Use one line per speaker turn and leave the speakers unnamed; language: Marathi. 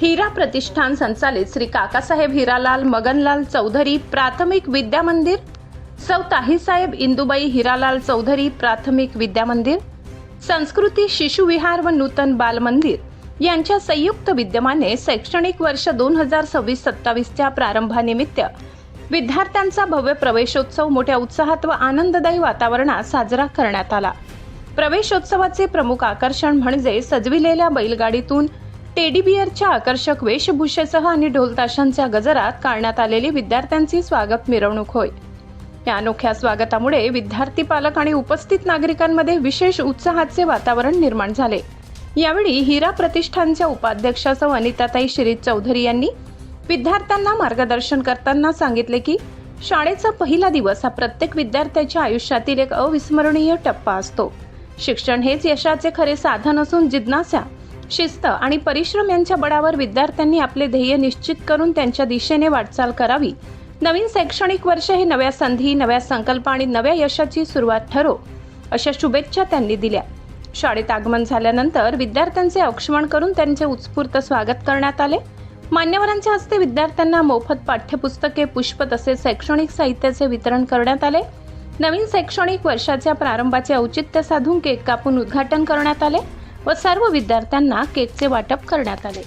हीरा प्रतिष्ठान संचालित श्री काकासाहेब हिरालाल मगनलाल चौधरी प्राथमिक विद्या मंदिर, सौ ताहीसाहेब इंदुबाई हिरालाल चौधरी प्राथमिक विद्या मंदिर, संस्कृती शिशु विहार व नूतन बाल मंदिर यांच्या संयुक्त विद्यमाने शैक्षणिक वर्ष 2026-27 प्रारंभानिमित्त विद्यार्थ्यांचा भव्य प्रवेशोत्सव मोठ्या उत्साहात व आनंददायी वातावरणात साजरा करण्यात आला। प्रवेशोत्सवाचे प्रमुख आकर्षण म्हणजे सजविलेल्या बैलगाडीतून टेडी बिअरच्या आकर्षक वेशभूषेसह आणि ढोलताशांच्या गजरात काढण्यात आलेली विद्यार्थ्यांची स्वागत मिरवणूक होय। या अनोख्या स्वागतामुळे विद्यार्थी, पालक आणि उपस्थित नागरिकांमध्ये विशेष उत्साहाचे वातावरण निर्माण झाले। यावेळी हीरा प्रतिष्ठानच्या उपाध्यक्षा सौ अनिताताई शिरीष चौधरी यांनी विद्यार्थ्यांना मार्गदर्शन करताना सांगितले की शाळेचा पहिला दिवस हा प्रत्येक विद्यार्थ्याच्या आयुष्यातील एक अविस्मरणीय टप्पा असतो। शिक्षण हेच यशाचे खरे साधन असून जिज्ञासा, शिस्त आणि परिश्रम यांच्या बळावर विद्यार्थ्यांनी आपले ध्येय निश्चित करून त्यांच्या दिशेने वाटचाल करावी। नवीन शैक्षणिक वर्ष हे नव्या संधी, नव्या संकल्प आणि नव्या यशाची सुरुवात ठरो, अशा शुभेच्छा त्यांनी दिल्या। शाळेत आगमन झाल्यानंतर विद्यार्थ्यांचे औक्षण करून त्यांचे उत्स्फूर्त स्वागत करण्यात आले। मान्यवरांच्या हस्ते विद्यार्थ्यांना मोफत पाठ्यपुस्तके, पुष्प तसेच शैक्षणिक साहित्याचे वितरण करण्यात आले। नवीन शैक्षणिक वर्षाच्या प्रारंभाचे औचित्य साधून केक कापून उद्घाटन करण्यात आले व सर्व विद्यार्थ्यांना केकचे वाटप करण्यात आले।